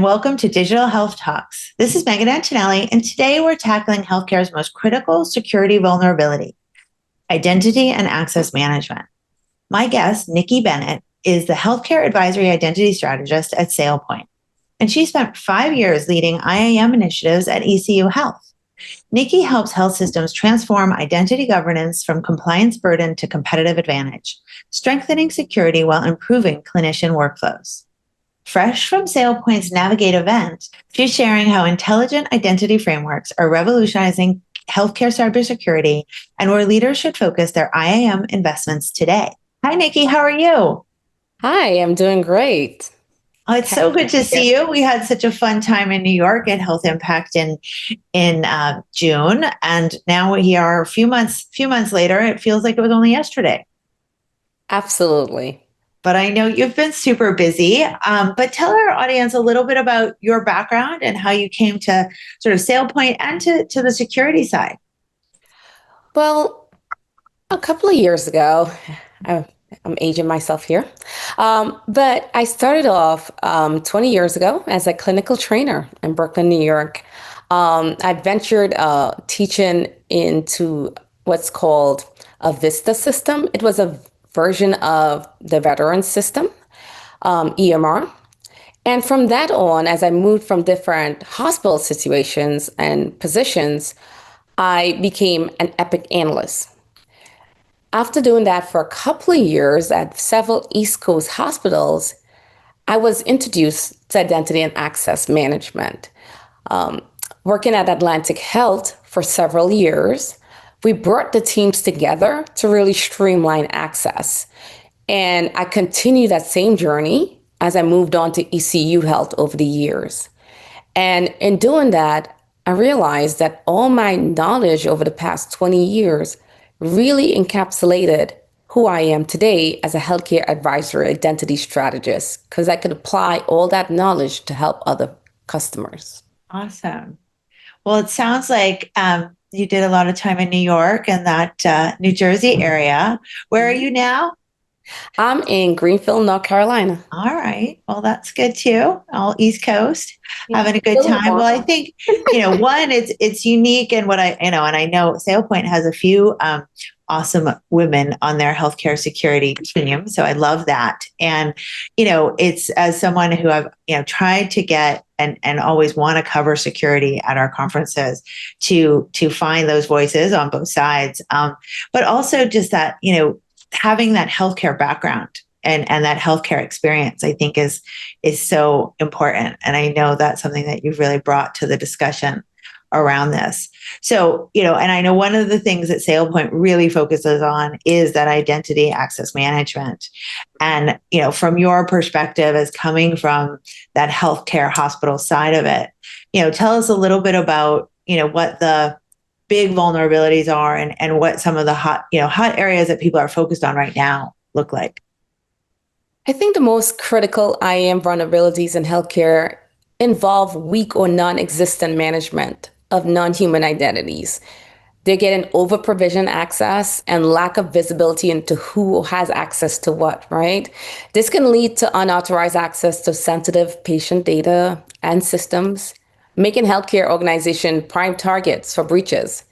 and welcome to Digital Health Talks. This is Megan Antonelli, and today we're tackling healthcare's most critical security vulnerability, identity and access management. My guest, Nikki Bennett, is the Healthcare Advisory Identity Strategist at SailPoint, and she spent 5 years leading IAM initiatives at ECU Health. Nikki helps health systems transform identity governance from compliance burden to competitive advantage, strengthening security while improving clinician workflows. Fresh from SailPoint's Navigate event, she's sharing how intelligent identity frameworks are revolutionizing healthcare cybersecurity and where leaders should focus their IAM investments today. Hi, Nikki. How are you? Hi, I'm doing great. Oh, it's so good to see you. We had such a fun time in New York at Health Impact in June, and now we are a few months later. It feels like it was only yesterday. Absolutely. But I know you've been super busy. But tell our audience a little bit about your background and how you came to sort of SailPoint and to the security side. Well, a couple of years ago, I'm aging myself here, but I started off 20 years ago as a clinical trainer in Brooklyn, New York. I ventured teaching into what's called a VISTA system. It was a version of the veteran system, EMR. And from that on, as I moved from different hospital situations and positions, I became an Epic analyst. After doing that for a couple of years at several East Coast hospitals, I was introduced to identity and access management. Working at Atlantic Health for several years, we brought the teams together to really streamline access. And I continued that same journey as I moved on to ECU Health over the years. And in doing that, I realized that all my knowledge over the past 20 years really encapsulated who I am today as a healthcare advisory identity strategist, because I could apply all that knowledge to help other customers. Awesome. Well, it sounds like you did a lot of time in New York and that New Jersey area. Where are you now? I'm in Greenfield, North Carolina. All right. Well, that's good too. All East Coast, having a good Still time. Well, I warm. think, one, it's unique in what and I know SailPoint has a few awesome women on their healthcare security team. So I love that. And, it's as someone who I've, tried to get and always want to cover security at our conferences to find those voices on both sides. But also just that, having that healthcare background and that healthcare experience, I think is so important. And I know that's something that you've really brought to the discussion around this. So, and I know one of the things that SailPoint really focuses on is that identity access management. And, from your perspective as coming from that healthcare hospital side of it, tell us a little bit about, what the big vulnerabilities are and what some of the hot areas that people are focused on right now look like. I think the most critical IAM vulnerabilities in healthcare involve weak or non-existent management of non-human identities. They're getting over-provision access and lack of visibility into who has access to what, right? This can lead to unauthorized access to sensitive patient data and systems, making healthcare organizations prime targets for breaches.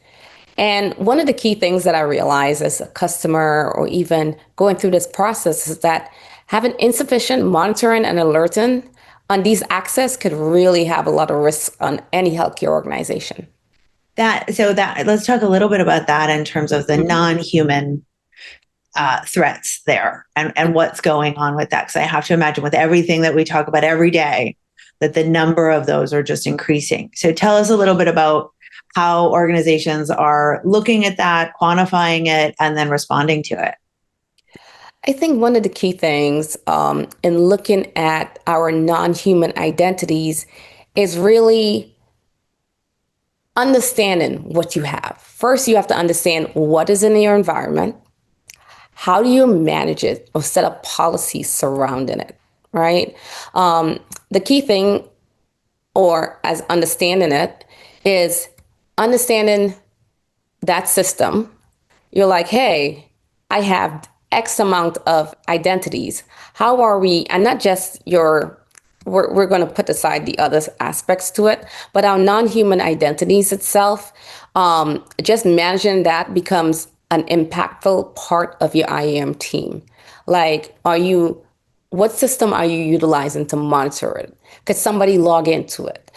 And one of the key things that I realize as a customer or even going through this process is that having insufficient monitoring and alerting on these access could really have a lot of risks on any healthcare organization. Let's talk a little bit about that in terms of the non-human threats there and what's going on with that. Because I have to imagine with everything that we talk about every day, that the number of those are just increasing. So tell us a little bit about how organizations are looking at that, quantifying it, and then responding to it. I think one of the key things in looking at our non-human identities is really understanding what you have. First, you have to understand what is in your environment. How do you manage it or set up policies surrounding it, right? The key thing, or as understanding it, is understanding that system. You're like, hey, I have X amount of identities. How are we, and not just your we're going to put aside the other aspects to it, but our non-human identities itself, just managing that becomes an impactful part of your IAM team. Like, what system are you utilizing to monitor it? Could somebody log into it?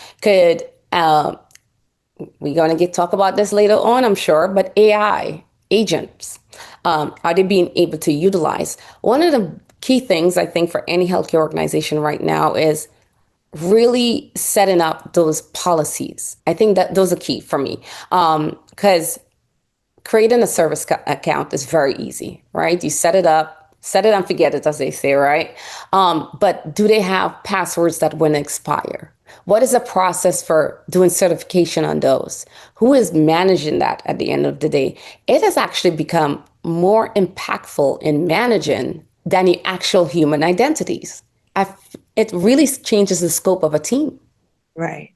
We're going to talk about this later on, I'm sure, but AI agents, are they being able to utilize? One of the key things I think for any healthcare organization right now is really setting up those policies. I think that those are key for me, because creating a service account is very easy, right? You set it up, set it and forget it, as they say, right? But do they have passwords that wouldn't expire? What is the process for doing certification on those? Who is managing that at the end of the day? It has actually become more impactful in managing than the actual human identities. It really changes the scope of a team. Right.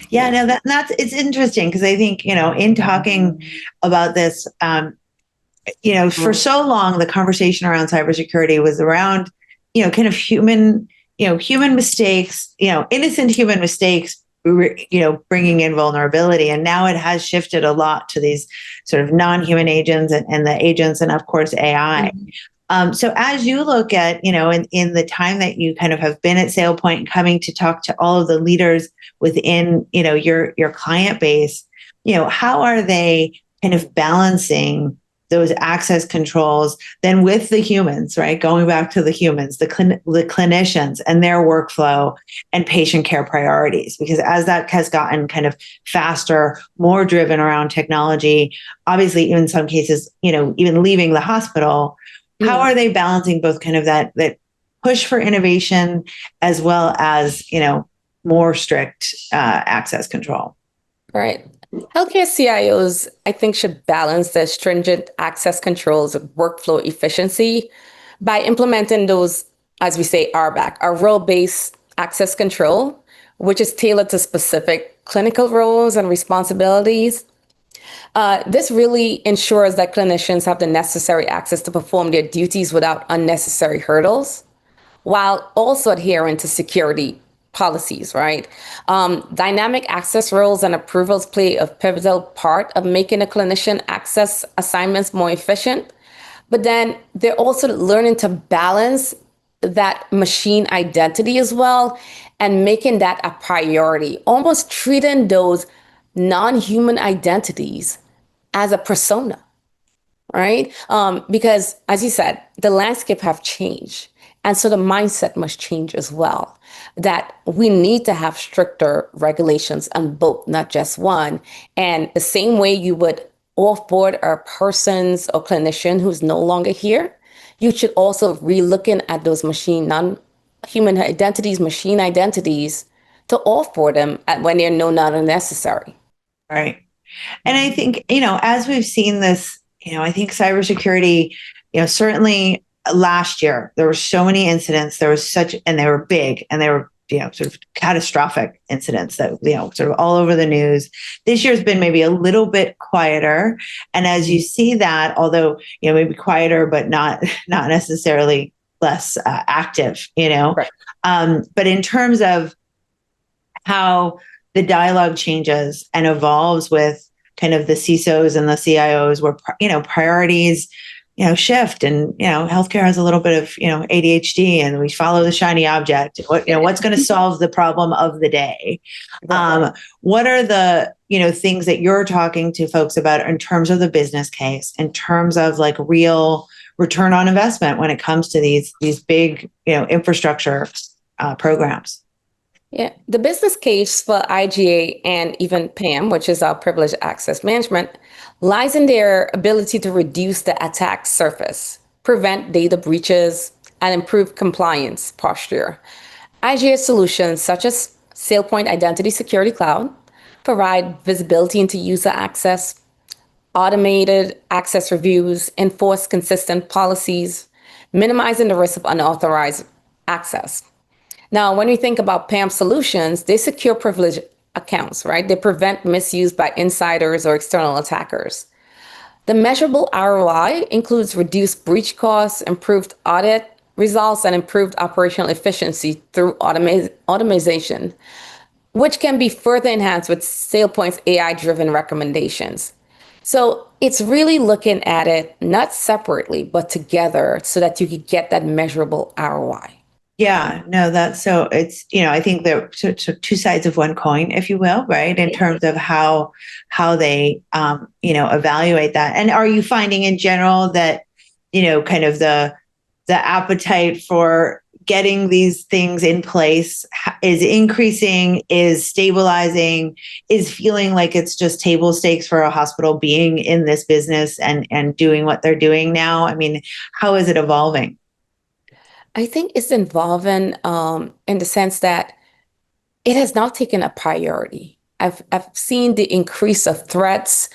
Yeah, no, that's it's interesting because I think, in talking about this, for so long, the conversation around cybersecurity was around, kind of human mistakes, innocent human mistakes, bringing in vulnerability. And now it has shifted a lot to these sort of non-human agents and the agents and of course AI. So as you look at, in the time that you kind of have been at SailPoint and coming to talk to all of the leaders within, your client base, how are they kind of balancing those access controls then with the humans, right? Going back to the humans, the clinicians and their workflow and patient care priorities, because as that has gotten kind of faster, more driven around technology, obviously, in some cases, even leaving the hospital, how are they balancing both kind of that push for innovation as well as, more strict access control? Right. Healthcare CIOs, I think, should balance the stringent access controls with workflow efficiency by implementing those, as we say, RBAC, our role-based access control, which is tailored to specific clinical roles and responsibilities. This really ensures that clinicians have the necessary access to perform their duties without unnecessary hurdles, while also adhering to security policies, right? Dynamic access roles and approvals play a pivotal part of making a clinician access assignments more efficient. But then they're also learning to balance that machine identity as well and making that a priority, almost treating those non-human identities as a persona, right? Because as you said, the landscape have changed. And so the mindset must change as well, that we need to have stricter regulations on both, not just one. And the same way you would offboard a person's or clinician who's no longer here, you should also re-looking at those non-human identities, machine identities, to offboard them when they're no longer necessary. Right. And I think, as we've seen this, I think cybersecurity, certainly last year, there were so many incidents. And they were big and they were, sort of catastrophic incidents that, sort of all over the news. This year's been maybe a little bit quieter. And as you see that, although, maybe quieter, but not necessarily less active, Right. But in terms of how the dialogue changes and evolves with kind of the CISOs and the CIOs where, priorities, shift, and, healthcare has a little bit of, ADHD, and we follow the shiny object. What's going to solve the problem of the day? What are the, things that you're talking to folks about in terms of the business case, in terms of like real return on investment when it comes to these big, infrastructure programs? Yeah, the business case for IGA and even PAM, which is our privileged access management, lies in their ability to reduce the attack surface, prevent data breaches, and improve compliance posture. IGA solutions such as SailPoint Identity Security Cloud provide visibility into user access, automated access reviews, enforce consistent policies, minimizing the risk of unauthorized access. Now, when we think about PAM solutions, they secure privileged accounts, right? They prevent misuse by insiders or external attackers. The measurable ROI includes reduced breach costs, improved audit results and improved operational efficiency through automation, which can be further enhanced with SailPoint's AI-driven recommendations. So it's really looking at it not separately, but together so that you could get that measurable ROI. Yeah, no, that's so it's, I think they're two sides of one coin, if you will, right? In terms of how they, evaluate that. And are you finding in general that, kind of the appetite for getting these things in place is increasing, is stabilizing, is feeling like it's just table stakes for a hospital being in this business and doing what they're doing now? I mean, how is it evolving? I think it's evolving in the sense that it has now taken a priority. I've seen the increase of threats,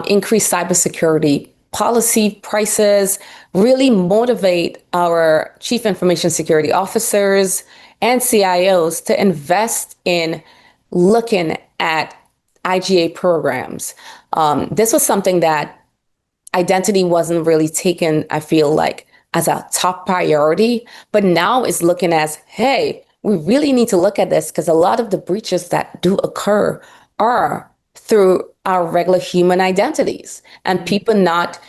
increased cybersecurity policy prices really motivate our chief information security officers and CIOs to invest in looking at IGA programs. This was something that identity wasn't really taken, I feel like, as a top priority, but now is looking as, hey, we really need to look at this because a lot of the breaches that do occur are through our regular human identities and people not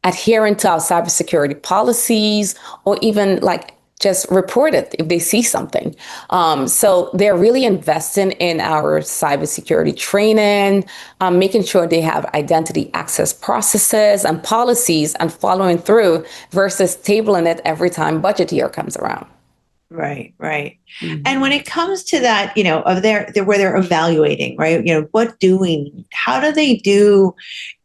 adhering to our cybersecurity policies or even like just report it if they see something. So they're really investing in our cybersecurity training, making sure they have identity access processes and policies and following through versus tabling it every time budget year comes around. Right, right. Mm-hmm. And when it comes to that, of where they're evaluating, right? What do we need? How do they do,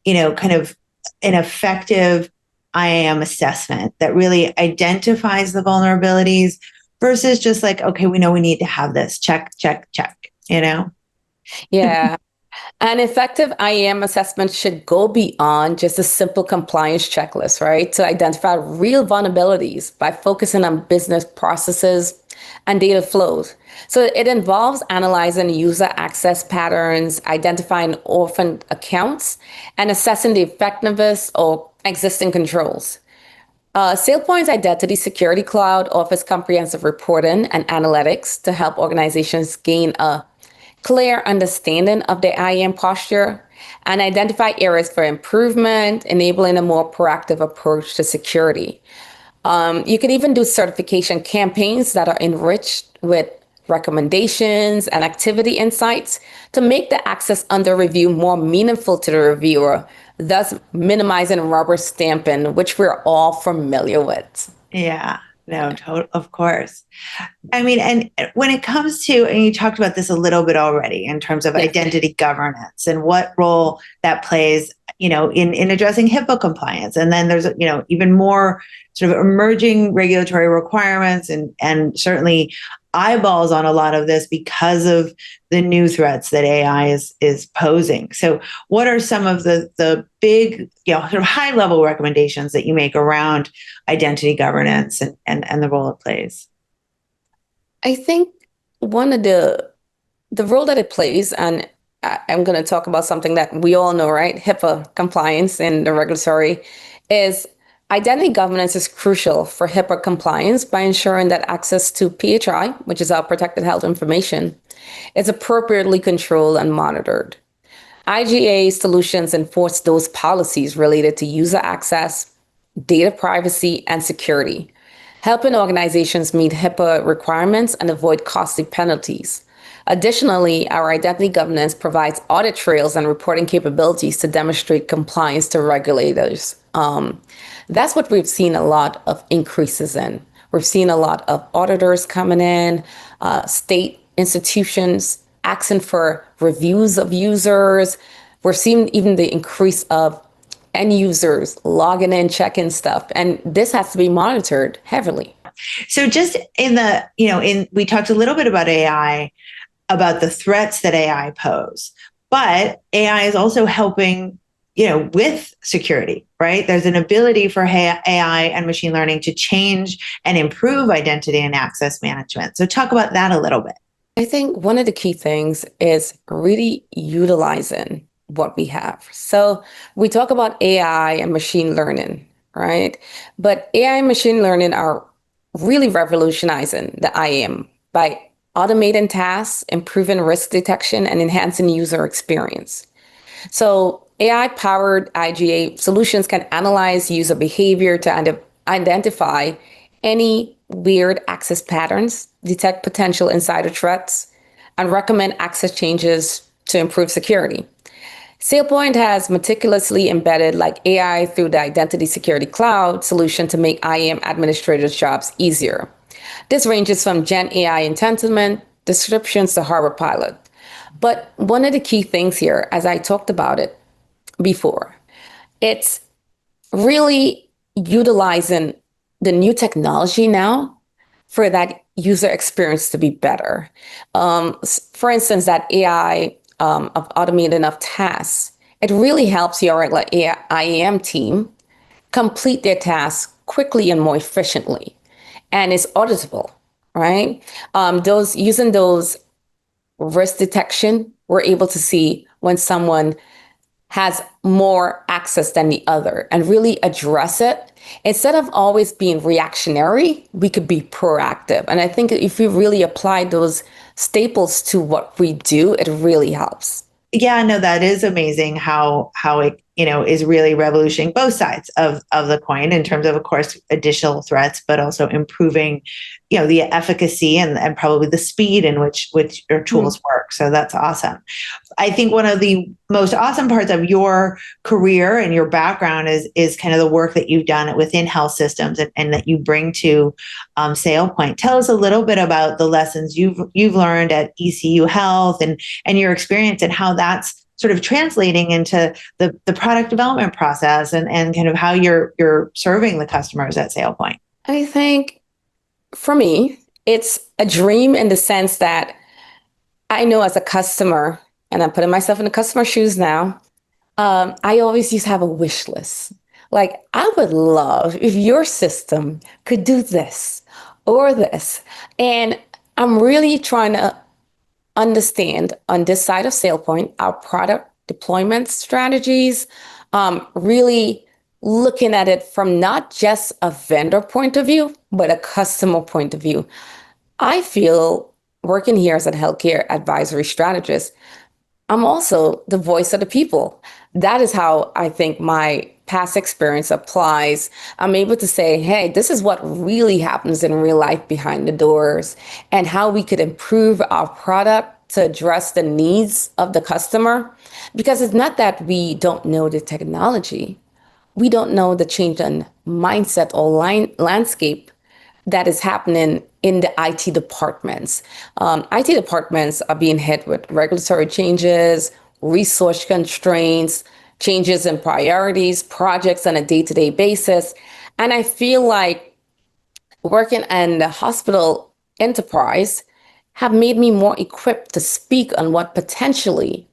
kind of an effective IAM assessment that really identifies the vulnerabilities versus just like, okay, we know we need to have this, check, check, check, Yeah. An effective IAM assessment should go beyond just a simple compliance checklist, right? To identify real vulnerabilities by focusing on business processes and data flows. So it involves analyzing user access patterns, identifying orphan accounts, and assessing the effectiveness of existing controls. SailPoint's Identity Security Cloud offers comprehensive reporting and analytics to help organizations gain a clear understanding of their IAM posture and identify areas for improvement, enabling a more proactive approach to security. You can even do certification campaigns that are enriched with recommendations and activity insights to make the access under review more meaningful to the reviewer, thus minimizing rubber stamping, which we're all familiar with. Yeah, no, of course. I mean, and when it comes to, and you talked about this a little bit already in terms of identity governance and what role that plays, in addressing HIPAA compliance. And then there's, even more sort of emerging regulatory requirements and certainly eyeballs on a lot of this because of the new threats that AI is posing. So what are some of the big, sort of high level recommendations that you make around identity governance and the role it plays? I think one of the role that it plays, and I'm going to talk about something that we all know, right? HIPAA compliance and the regulatory is identity governance is crucial for HIPAA compliance by ensuring that access to PHI, which is our protected health information, is appropriately controlled and monitored. IGA solutions enforce those policies related to user access, data privacy, and security, helping organizations meet HIPAA requirements and avoid costly penalties. Additionally, our identity governance provides audit trails and reporting capabilities to demonstrate compliance to regulators. That's what we've seen a lot of increases in. We've seen a lot of auditors coming in, state institutions asking for reviews of users. We're seeing even the increase of end users logging in, checking stuff. And this has to be monitored heavily. So just we talked a little bit about AI, about the threats that AI pose, but AI is also helping, with security, right? There's an ability for AI and machine learning to change and improve identity and access management. So talk about that a little bit. I think one of the key things is really utilizing what we have. So we talk about AI and machine learning, right? But AI and machine learning are really revolutionizing the IAM by automating tasks, improving risk detection, and enhancing user experience. So AI-powered IGA solutions can analyze user behavior to identify any weird access patterns, detect potential insider threats, and recommend access changes to improve security. SailPoint has meticulously embedded like AI through the Identity Security Cloud solution to make IAM administrators' jobs easier. This ranges from Gen AI entitlement descriptions to Harbor Pilot. But one of the key things here, as I talked about it before, it's really utilizing the new technology now for that user experience to be better. For instance, that AI of automating enough tasks, it really helps your like, IAM team complete their tasks quickly and more efficiently, and it's auditable, right? Those using those risk detection, we're able to see when someone has more access than the other and really address it. Instead of always being reactionary, we could be proactive. And I think if we really apply those staples to what we do, it really helps. Yeah, no, that is amazing how it, is really revolutioning both sides of the coin in terms of course, additional threats, but also improving, the efficacy and probably the speed in which your tools work. So that's awesome. I think one of the most awesome parts of your career and your background is kind of the work that you've done within health systems and that you bring to SailPoint. Tell us a little bit about the lessons you've learned at ECU Health and your experience and how that's sort of translating into the product development process and kind of how you're serving the customers at SailPoint. I think for me, it's a dream in the sense that I know as a customer, and I'm putting myself in the customer shoes now, I always used to have a wish list. Like, I would love if your system could do this or this. And I'm really trying to understand on this side of SailPoint, our product deployment strategies, really looking at it from not just a vendor point of view, but a customer point of view. I feel working here as a healthcare advisory strategist, I'm also the voice of the people. That is how I think my past experience applies. I'm able to say, hey, this is what really happens in real life behind the doors and how we could improve our product to address the needs of the customer. Because it's not that we don't know the technology. We don't know the change in mindset or landscape that is happening in the IT departments. IT departments are being hit with regulatory changes, resource constraints, changes in priorities, projects on a day-to-day basis. And I feel like working in the hospital enterprise have made me more equipped to speak on what potentially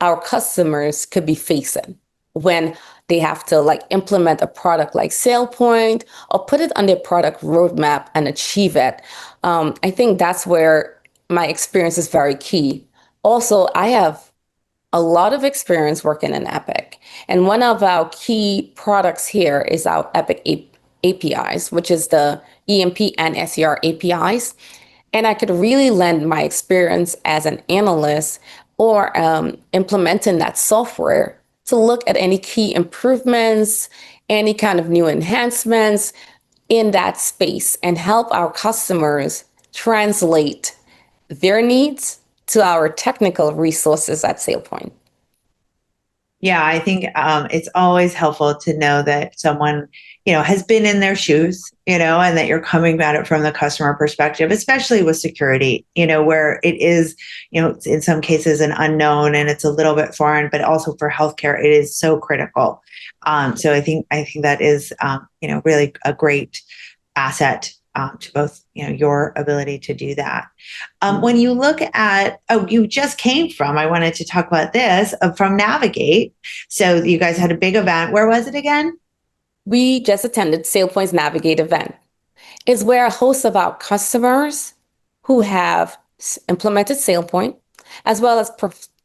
our customers could be facing when they have to like implement a product like SailPoint or put it on their product roadmap and achieve it. I think that's where my experience is very key. Also, I have a lot of experience working in Epic. And one of our key products here is our Epic APIs, which is the EMP and SER APIs. And I could really lend my experience as an analyst or implementing that software to look at any key improvements, any kind of new enhancements in that space and help our customers translate their needs to our technical resources at SailPoint. Yeah, I think it's always helpful to know that someone, has been in their shoes, and that you're coming at it from the customer perspective, especially with security, where it is, in some cases an unknown and it's a little bit foreign, but also for healthcare, it is so critical. So I think that is, really a great asset to both, your ability to do that. When you look at, you just came from, I wanted to talk about this, from Navigate. So you guys had a big event. Where was it again? We just attended SailPoint's Navigate event. It's where a host of our customers who have implemented SailPoint, as well as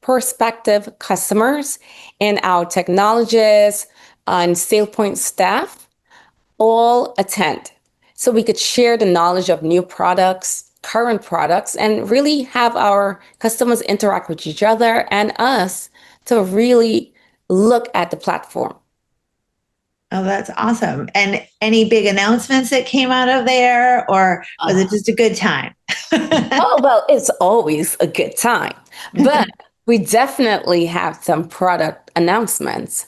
prospective customers and our technologists and SailPoint staff all attend so we could share the knowledge of new products, current products, and really have our customers interact with each other and us to really look at the platform. Oh, that's awesome. And any big announcements that came out of there, or was it just a good time? Oh, well, it's always a good time, but we definitely have some product announcements.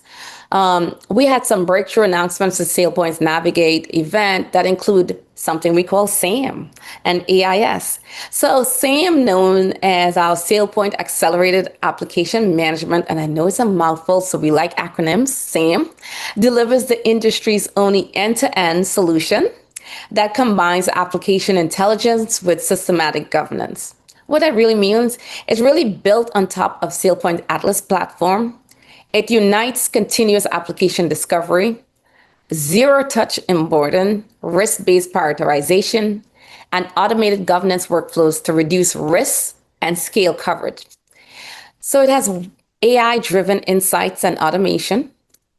We had some breakthrough announcements at SailPoint's Navigate event that include something we call SAM and AIS. So SAM, known as our SailPoint Accelerated Application Management, and I know it's a mouthful, so we like acronyms, SAM, delivers the industry's only end-to-end solution that combines application intelligence with systematic governance. What that really means is really built on top of SailPoint Atlas platform. It unites continuous application discovery, zero-touch onboarding, risk-based prioritization, and automated governance workflows to reduce risks and scale coverage. So it has AI-driven insights and automation.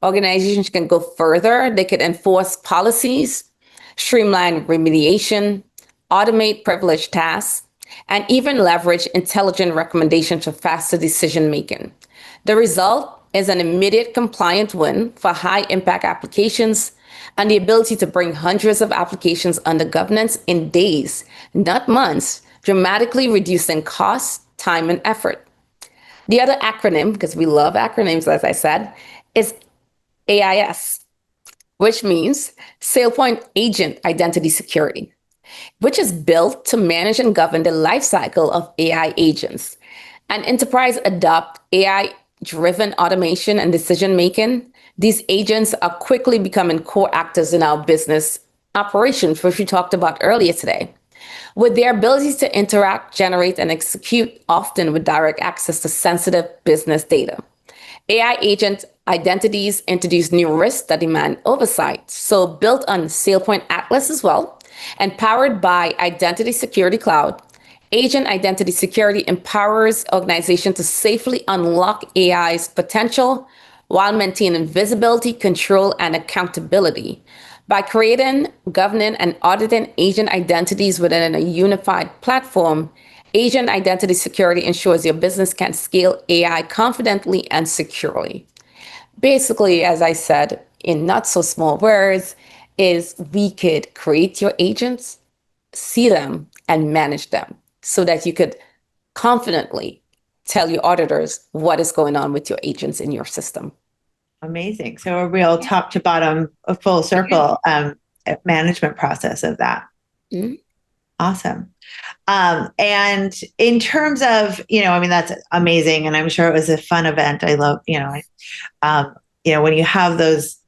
Organizations can go further. They could enforce policies, streamline remediation, automate privileged tasks, and even leverage intelligent recommendations for faster decision-making. The result is an immediate compliant win for high-impact applications and the ability to bring hundreds of applications under governance in days, not months, dramatically reducing costs, time, and effort. The other acronym, because we love acronyms, as I said, is AIS, which means SailPoint Agent Identity Security, which is built to manage and govern the lifecycle of AI agents. And enterprise adopt AI-driven automation and decision-making. These agents are quickly becoming core actors in our business operations, which we talked about earlier today. With their ability to interact, generate, and execute, often with direct access to sensitive business data. AI agent identities introduce new risks that demand oversight. So built on SailPoint Atlas as well, and powered by Identity Security Cloud, Agent Identity Security empowers organizations to safely unlock AI's potential while maintaining visibility, control, and accountability. By creating, governing, and auditing agent identities within a unified platform, Agent Identity Security ensures your business can scale AI confidently and securely. Basically, as I said, in not so small words, is we could create your agents, see them, and manage them so that you could confidently tell your auditors what is going on with your agents in your system. Amazing. So a real top to bottom, a full circle management process of that. Mm-hmm. Awesome. And in terms of, I mean, that's amazing. And I'm sure it was a fun event. I love, when you have those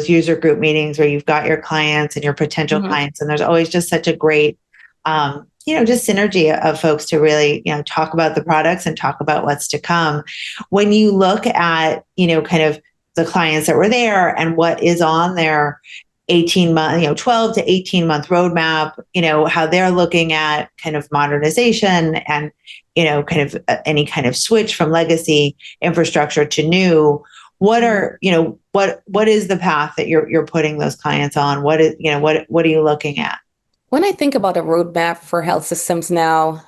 user group meetings where you've got your clients and your potential clients, and there's always just such a great, just synergy of folks to really, talk about the products and talk about what's to come. When you look at, kind of the clients that were there and what is on their 12 to 18 month roadmap, how they're looking at kind of modernization and, kind of any kind of switch from legacy infrastructure to new. What are, what is the path that you're putting those clients on? What is, what are you looking at? When I think about a roadmap for health systems now,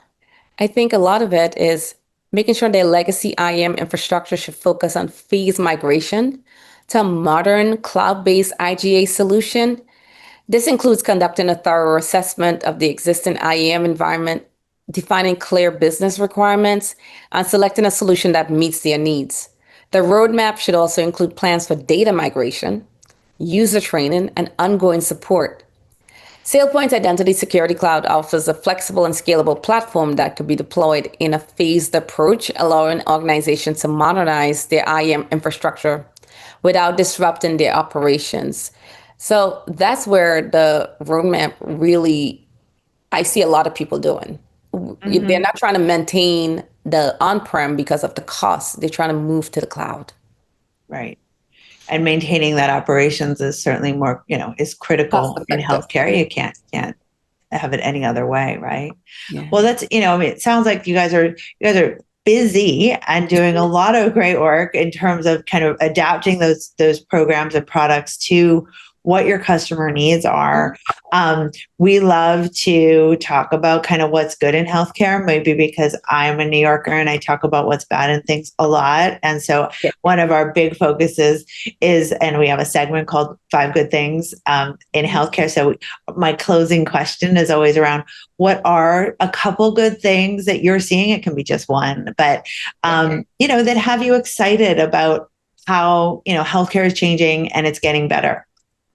I think a lot of it is making sure their legacy IAM infrastructure should focus on phase migration to a modern cloud-based IGA solution. This includes conducting a thorough assessment of the existing IAM environment, defining clear business requirements, and selecting a solution that meets their needs. The roadmap should also include plans for data migration, user training, and ongoing support. SailPoint's Identity Security Cloud offers a flexible and scalable platform that could be deployed in a phased approach, allowing organizations to modernize their IAM infrastructure without disrupting their operations. So that's where the roadmap really, I see a lot of people doing. They're not trying to maintain the on-prem because of the cost. They're trying to move to the cloud. Right. And maintaining that operations is certainly more, is critical in healthcare. You can't have it any other way, right? Yeah. Well, that's, I mean, it sounds like you guys are busy and doing a lot of great work in terms of kind of adapting those programs and products to what your customer needs are. We love to talk about kind of what's good in healthcare, maybe because I'm a New Yorker and I talk about what's bad in things a lot. And so one of our big focuses is, and we have a segment called 5 Good Things in healthcare. So my closing question is always around, what are a couple good things that you're seeing? It can be just one, but, that have you excited about how, healthcare is changing and it's getting better?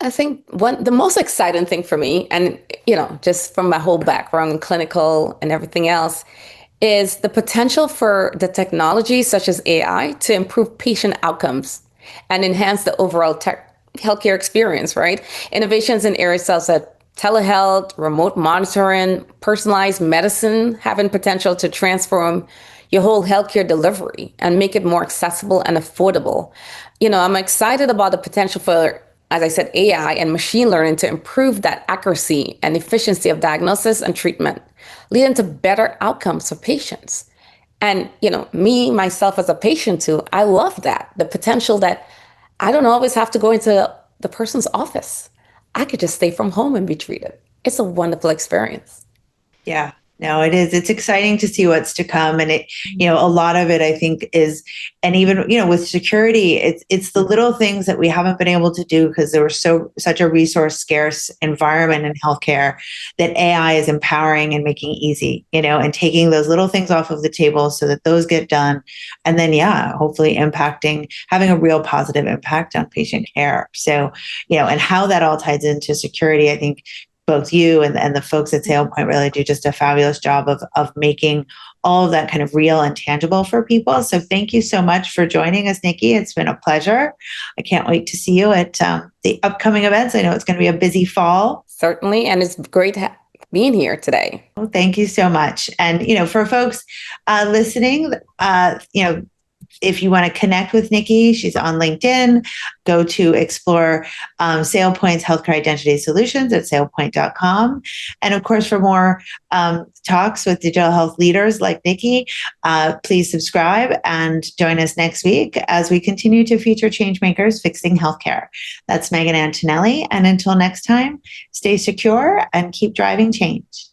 I think the most exciting thing for me, and just from my whole background in clinical and everything else, is the potential for the technology such as AI to improve patient outcomes and enhance the overall healthcare experience, right? Innovations in areas such as telehealth, remote monitoring, personalized medicine having potential to transform your whole healthcare delivery and make it more accessible and affordable. I'm excited about the potential for, as I said, AI and machine learning to improve that accuracy and efficiency of diagnosis and treatment, leading to better outcomes for patients. And, me, myself as a patient too, I love that. The potential that I don't always have to go into the person's office. I could just stay from home and be treated. It's a wonderful experience. Yeah. No, it is. It's exciting to see what's to come. And a lot of it, I think, is, and even, with security, it's the little things that we haven't been able to do because there was such a resource scarce environment in healthcare that AI is empowering and making easy, and taking those little things off of the table so that those get done. And then, hopefully having a real positive impact on patient care. So, and how that all ties into security, I think, both you and the folks at SailPoint really do just a fabulous job of making all of that kind of real and tangible for people. So thank you so much for joining us, Nikki. It's been a pleasure. I can't wait to see you at the upcoming events. I know it's going to be a busy fall. Certainly. And it's great being here today. Well, thank you so much. And, for folks listening, if you want to connect with Nikki, she's on LinkedIn. Go to explore SailPoint's Healthcare Identity Solutions at sailpoint.com. And of course, for more talks with digital health leaders like Nikki, please subscribe and join us next week as we continue to feature changemakers fixing healthcare. That's Megan Antonelli. And until next time, stay secure and keep driving change.